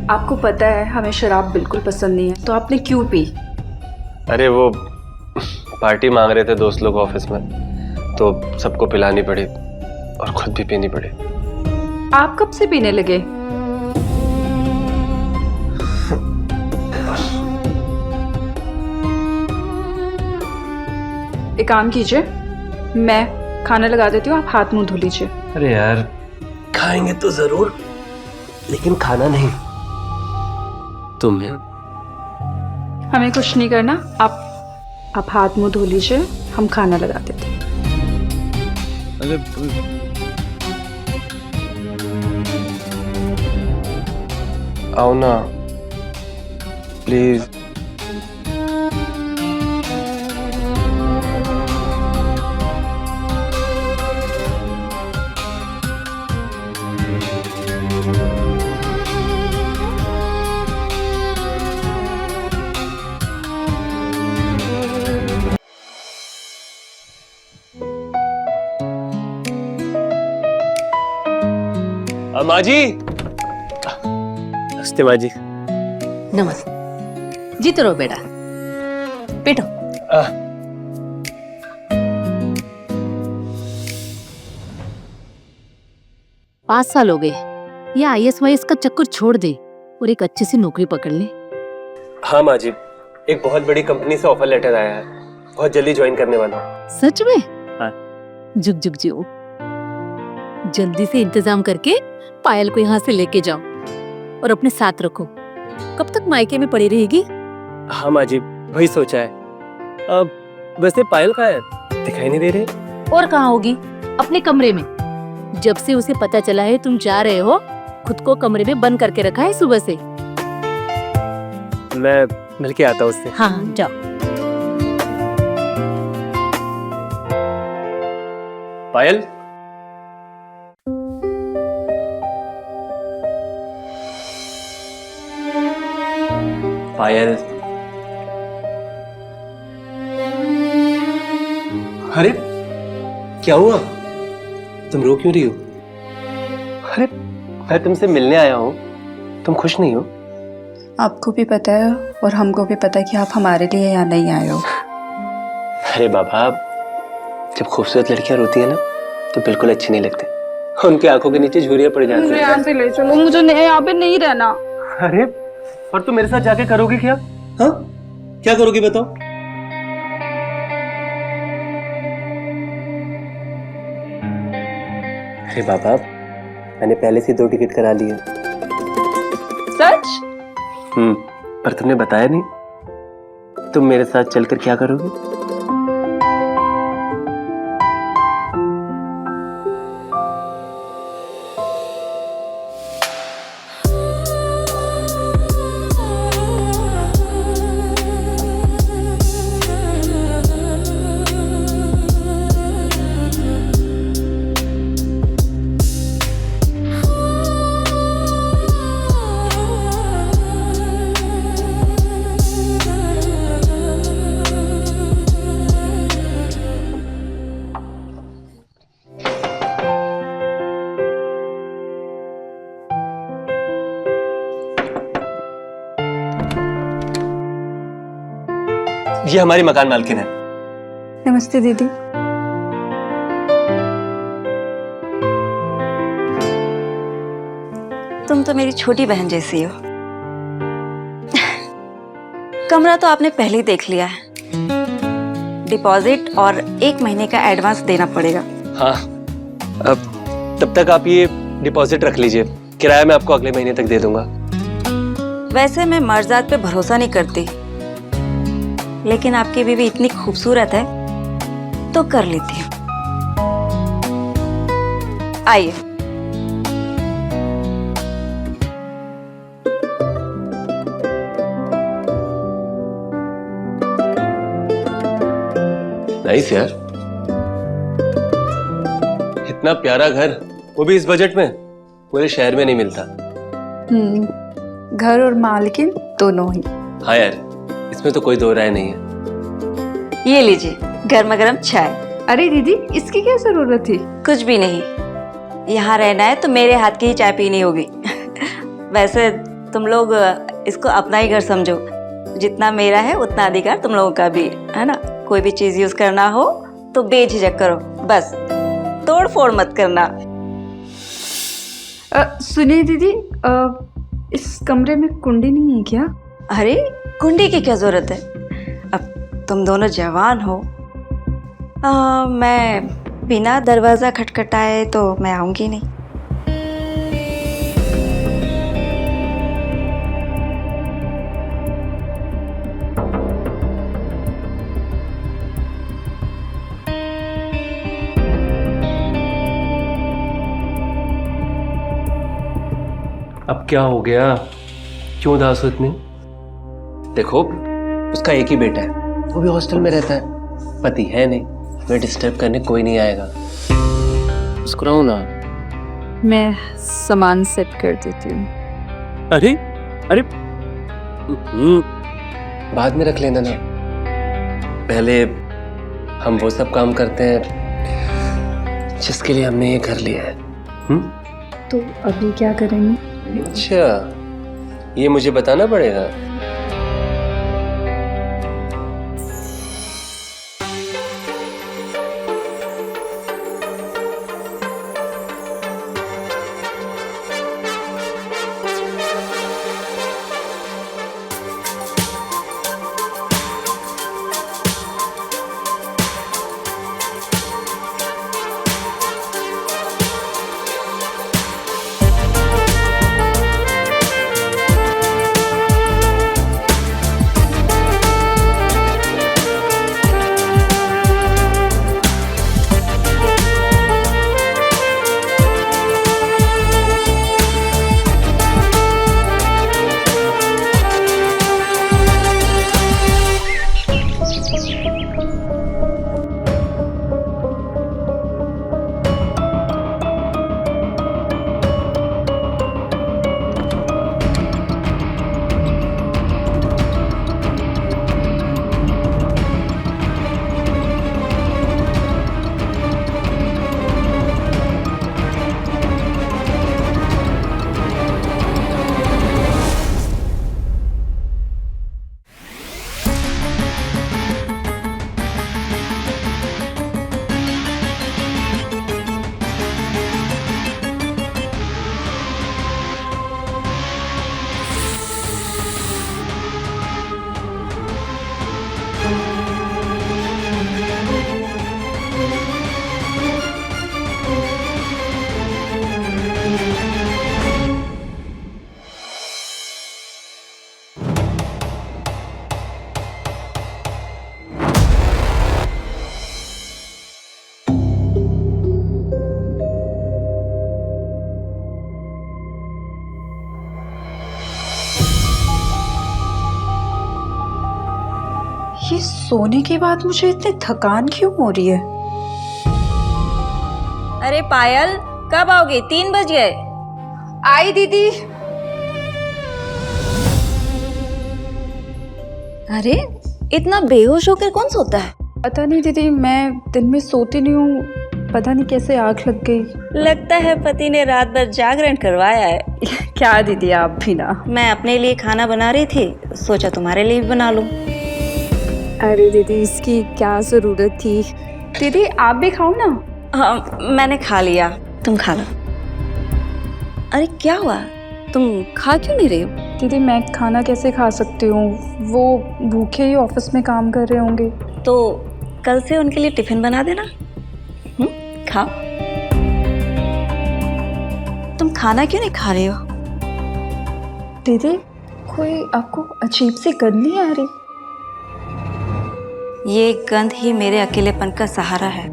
आपको पता है हमें शराब बिल्कुल पसंद नहीं है, तो आपने क्यों पी? अरे वो पार्टी मांग रहे थे दोस्त लोग ऑफिस में, तो सबको पिलानी पड़ी और खुद भी पीनी पड़ी। आप कब से पीने लगे? एक काम कीजिए, मैं खाना लगा देती हूँ, आप हाथ मुंह धो लीजिए। अरे यार, खाएंगे तो जरूर, लेकिन खाना नहीं। तुम्हें हमें कुछ नहीं करना, आप हाथ मुंह धो लीजिए, हम खाना लगा देते हैं। अरे आओ ना प्लीज। माँ जी, नमस्ते माँ जी। नमस्ते। जीते रहो बेटा, बैठो। 5 साल हो गए, ये IAS का चक्कर छोड़ दे और एक अच्छी सी नौकरी पकड़ ले। हाँ माँ जी, एक बहुत बड़ी कंपनी से ऑफर लेटर आया है, बहुत जल्दी ज्वाइन करने वाला हूँ। सच में? हाँ। जुग जुग जियो, जल्दी से इंतजाम करके पायल को यहाँ से लेके जाओ और अपने साथ रखो। कब तक मायके में पड़ी रहेगी? हाँ माँ जी, वही सोचा है। अब वैसे पायल कहाँ है? दिखाई नहीं दे रही। और कहाँ होगी? अपने कमरे में। जब से उसे पता चला है तुम जा रहे हो, खुद को कमरे में बंद करके रखा है सुबह से। मैं मिल के आता हूँ उससे। हाँ जाओ। पायल, पायल। अरे क्या हुआ? तुम रो क्यों रही हो? अरे मैं तुमसे मिलने आया हूँ, तुम खुश नहीं हो? आपको भी पता है और हमको भी पता है कि आप हमारे लिए यहाँ नहीं आए हो। अरे बाबा, जब खूबसूरत लड़कियां रोती है ना तो बिल्कुल अच्छी नहीं लगती, उनकी आंखों के नीचे झुर्रियां पड़ जाती हैं। यहाँ से ले चलो, मुझे यहाँ पे नहीं रहना। अरे और तुम मेरे साथ जाके करोगे क्या? हाँ, क्या करोगी बताओ? अरे बाबा, मैंने पहले से 2 टिकट करा लिए। सच? पर तुमने बताया नहीं। तुम मेरे साथ चलकर क्या करोगे? ये हमारी मकान मालकिन है। नमस्ते दीदी। तुम तो मेरी छोटी बहन जैसी हो। कमरा तो आपने पहले ही देख लिया है। डिपॉजिट और 1 महीने का एडवांस देना पड़ेगा। हाँ, अब तब तक आप ये डिपॉजिट रख लीजिए, किराया मैं आपको अगले महीने तक दे दूंगा। वैसे मैं मर्जाद पे भरोसा नहीं करती, लेकिन आपकी बीवी इतनी खूबसूरत है तो कर लेती हूँ। आइए। नाइस यार, इतना प्यारा घर, वो भी इस बजट में, पूरे शहर में नहीं मिलता। घर और मालकिन दोनों ही। हाँ यार, इसमें तो कोई दो राय नहीं है। ये लीजिए गर्मा गर्म चाय। अरे दीदी, इसकी क्या जरूरत थी? कुछ भी नहीं, यहाँ रहना है तो मेरे हाथ की ही चाय पीनी होगी। वैसे तुम लोग इसको अपना ही घर समझो। जितना मेरा है उतना अधिकार तुम लोगों का भी है ना। कोई भी चीज यूज करना हो तो बेझिझक करो, बस तोड़ फोड़ मत करना। सुनिए दीदी, इस कमरे में कुंडी नहीं है क्या? अरे कुंडी की क्या जरूरत है, अब तुम दोनों जवान हो। मैं बिना दरवाजा खटखटाए तो मैं आऊंगी नहीं। अब क्या हो गया, क्यों उदास हो इतनी? देखो, उसका एक ही बेटा है, वो भी हॉस्टल में रहता है, पति है नहीं, मैं डिस्टर्ब करने कोई नहीं आएगा। मुस्कुराओ ना। मैं सामान सेट कर देती हूँ। अरे अरे बाद में रख लेना ना, पहले हम वो सब काम करते हैं जिसके लिए हमने ये घर लिया है। तो अभी क्या करेंगे? अच्छा, ये मुझे बताना पड़ेगा। ये सोने के बाद मुझे इतनी थकान क्यों हो रही है? अरे पायल, कब आओगे? 3 बज गए। आई दीदी। अरे इतना बेहोश होकर कौन सोता है? पता नहीं दीदी, मैं दिन में सोती नहीं हूँ, पता नहीं कैसे आँख लग गई। लगता है पति ने रात भर जागरण करवाया है। क्या दीदी, आप भी ना। मैं अपने लिए खाना बना रही थी, सोचा तुम्हारे लिए भी बना लूं। अरे दीदी, इसकी क्या जरूरत थी? दीदी आप भी खाओ ना। हाँ, मैंने खा लिया, तुम खा लो। अरे क्या हुआ, तुम खा क्यों नहीं रही हो? दीदी मैं खाना कैसे खा सकती हूँ, वो भूखे ही ऑफिस में काम कर रहे होंगे। तो कल से उनके लिए टिफिन बना देना। खाओ। तुम खाना क्यों नहीं खा रही हो? दीदी कोई आपको अजीब सी गंध नहीं आ रही? ये गंध ही मेरे अकेलेपन का सहारा है।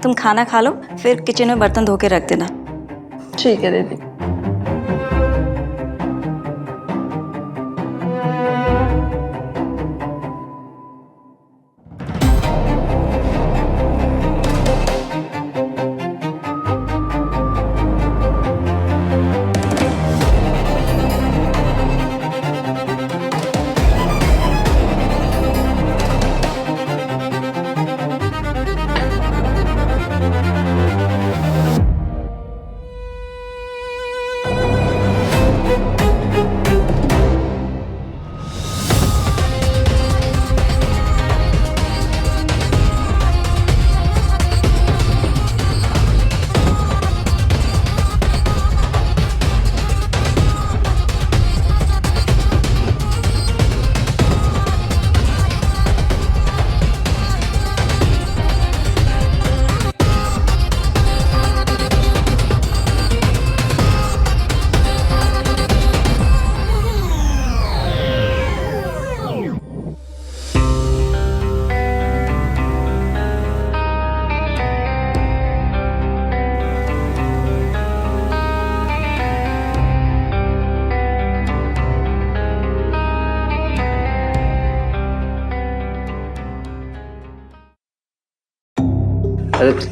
तुम खाना खा लो, फिर किचन में बर्तन धो के रख देना। ठीक है दीदी।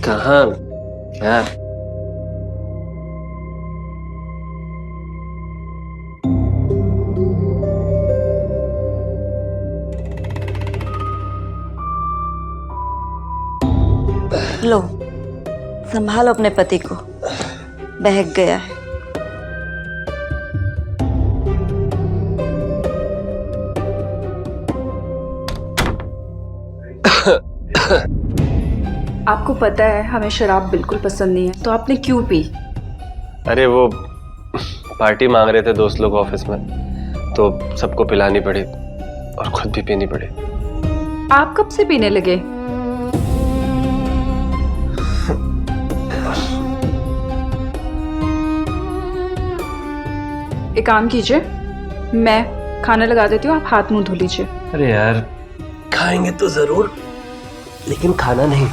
कहाँ क्या? लो, संभालो अपने पति को, बहक गया है। आपको पता है हमें शराब बिल्कुल पसंद नहीं है, तो आपने क्यों पी? अरे वो पार्टी मांग रहे थे दोस्त लोग ऑफिस में, तो सबको पिलानी पड़ी और खुद भी पीनी पड़ी। आप कब से पीने लगे? एक काम कीजिए, मैं खाना लगा देती हूँ, आप हाथ मुंह धो लीजिए। अरे यार, खाएंगे तो जरूर, लेकिन खाना नहीं।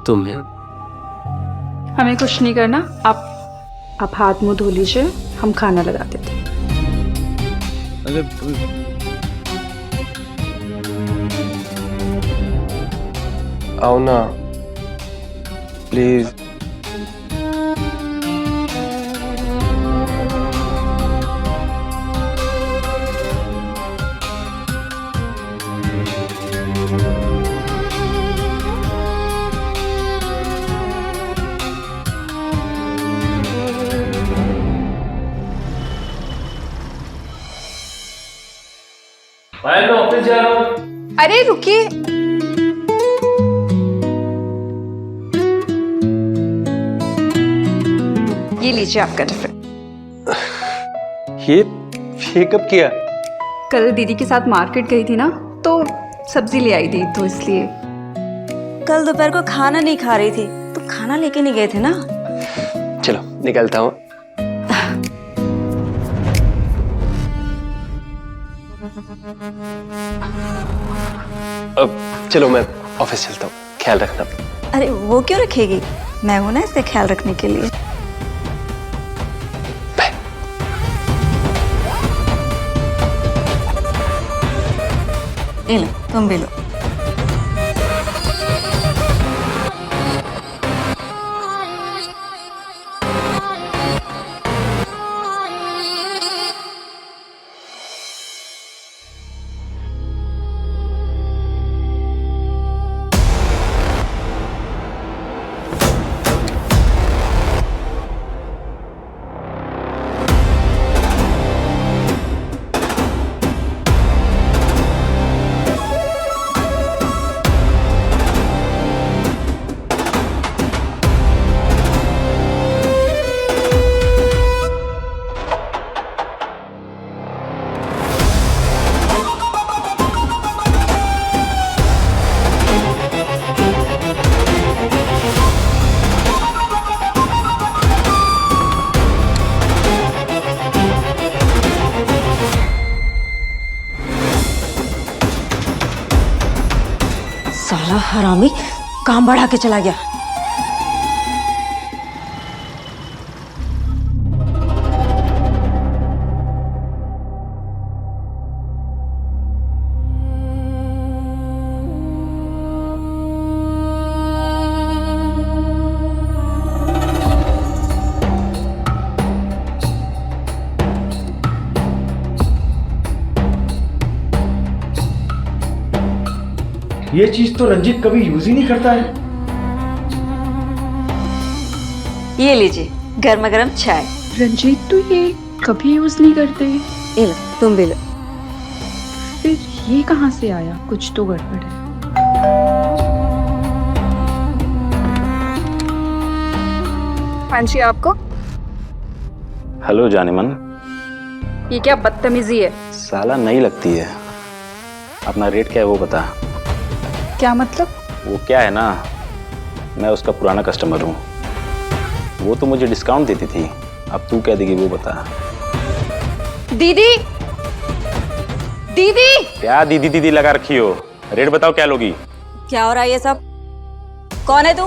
तुम्हें हमें कुछ नहीं करना, आप हाथ मुंह धो लीजिए, हम खाना लगा देते हैं। अरे आओ ना प्लीज। मैं ऑफिस जा रहा हूँ। अरे रुकिए, ये लीजिए आपका टिफिन। ये कब किया? कल दीदी के साथ मार्केट गई थी ना, तो सब्जी ले आई थी, तो इसलिए। कल दोपहर को खाना नहीं खा रही थी, तो खाना लेके नहीं गए थे ना? चलो निकलता हूँ। अब चलो मैं ऑफिस चलता हूँ, ख्याल रखना। अरे वो क्यों रखेगी, मैं हूं ना इसका ख्याल रखने के लिए। बाय। ये लो, तुम भी लो। साला हरामी काम बढ़ा के चला गया। ये चीज तो रंजीत कभी यूज ही नहीं करता है। ये लीजिए गर्मा गर्म चाय। रंजीत तो ये कभी यूज नहीं करते, ये लो, तुम भी लो। फिर ये कहाँ से आया? कुछ तो गड़बड़ है। हाँ जी, आपको? हेलो जानेमन। ये क्या बदतमीजी है? साला नहीं लगती है। अपना रेट क्या है वो बता। क्या मतलब? वो क्या है ना, मैं उसका पुराना कस्टमर हूँ। वो तो मुझे डिस्काउंट देती थी, अब तू क्या देगी वो बता। दीदी, दीदी! क्या दीदी दीदी लगा रखी हो? रेट बताओ क्या लोगी। क्या हो रहा है ये सब? कौन है तू?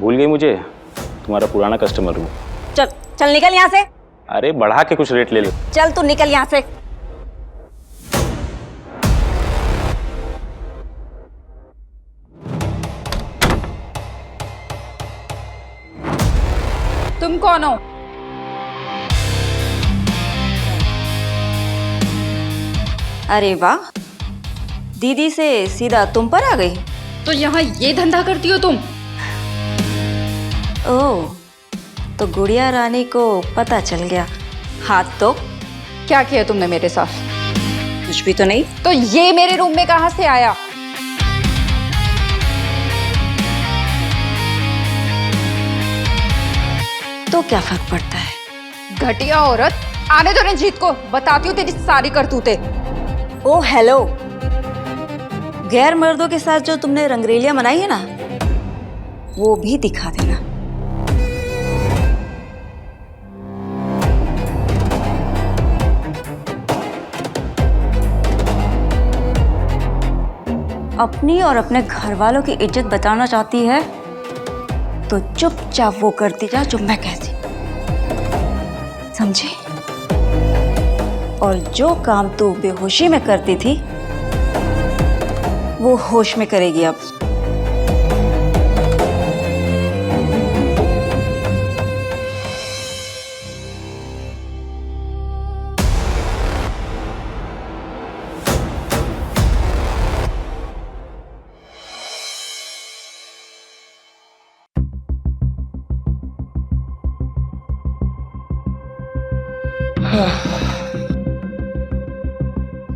भूल गई मुझे? तुम्हारा पुराना कस्टमर हूँ। चल चल निकल यहाँ से। अरे बढ़ा के कुछ रेट ले लो। चल तू निकल यहाँ से। कौन हो? अरे वाह, दीदी से सीधा तुम पर आ गई। तो यहाँ ये धंधा करती हो तुम? ओह, तो गुड़िया रानी को पता चल गया। हाथ तो क्या किया तुमने मेरे साथ? कुछ भी तो नहीं। तो ये मेरे रूम में कहाँ से आया? तो क्या फर्क पड़ता है? घटिया औरत, आने दो रंजीत को, बताती हूँ तेरी सारी करतूतें। ओ हेलो, गैर मर्दों के साथ जो तुमने रंगरेलियां मनाई है ना, वो भी दिखा देना। अपनी और अपने घर वालों की इज्जत बचाना चाहती है तो चुपचाप वो करती जा जो मैं कहती, समझे? और जो काम तू बेहोशी में करती थी वो होश में करेगी अब।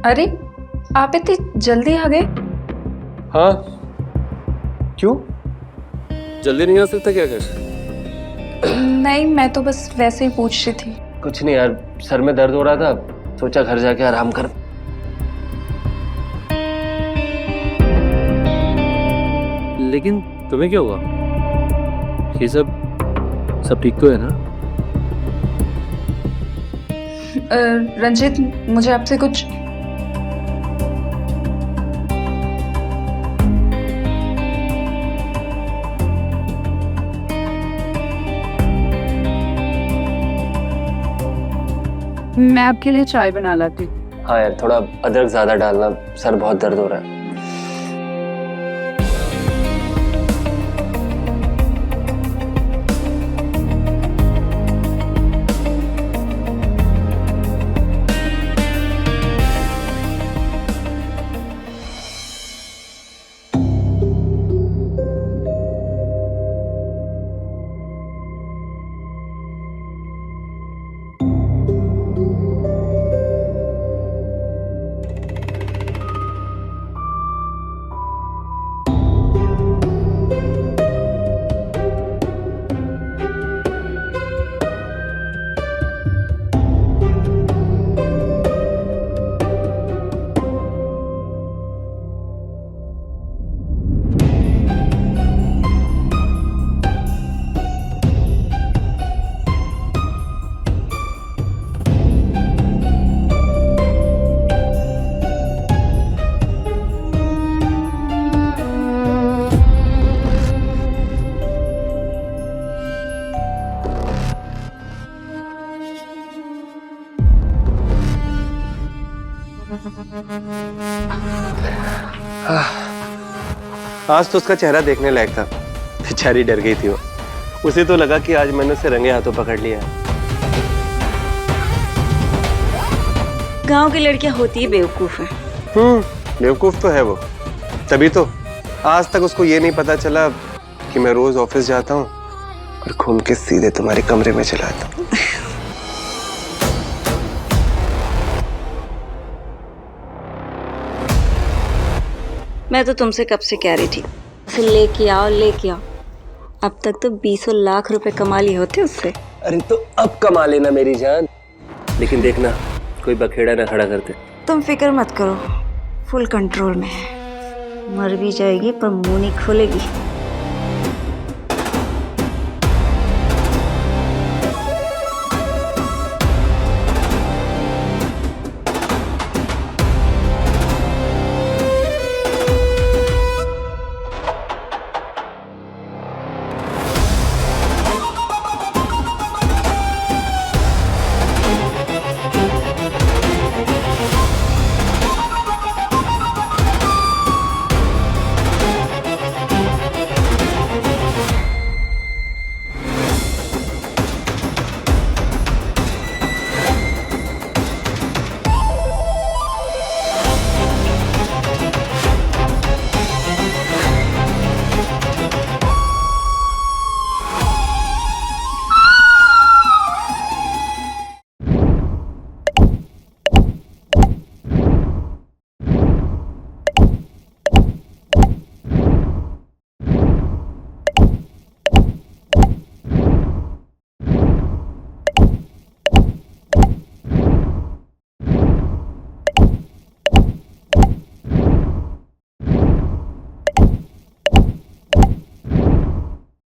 अरे आप इतनी जल्दी आ गए? हाँ, क्यों? जल्दी नहीं आ सकता क्या कर? नहीं, मैं तो बस वैसे ही पूछ रही थी। कुछ नहीं यार, सर में दर्द हो रहा था, सोचा घर जाके आराम कर। लेकिन तुम्हें क्या हुआ? ये सब ठीक तो है ना? रंजीत, मुझे आपसे कुछ मैं आपके लिए चाय बना लाती। हाँ यार, थोड़ा अदरक ज्यादा डालना, सर बहुत दर्द हो रहा है। आज तो उसका चेहरा देखने लायक था, बेचारी डर गई थी वो। उसे तो लगा कि आज मैंने उसे रंगे हाथों पकड़ लिया है। गांव की लड़कियां होती ही बेवकूफ है। बेवकूफ तो है वो, तभी तो आज तक उसको ये नहीं पता चला कि मैं रोज ऑफिस जाता हूँ और घूम के सीधे तुम्हारे कमरे में चला आता हूँ। मैं तो तुमसे कब से कह रही थी उसे लेके आओ लेके आओ। अब तक तो 20 लाख रुपए कमा लिए होते उससे। अरे तो अब कमा लेना मेरी जान, लेकिन देखना कोई बखेड़ा ना खड़ा करते। तुम फिक्र मत करो, फुल कंट्रोल में है। मर भी जाएगी पर मुंह नहीं खोलेगी।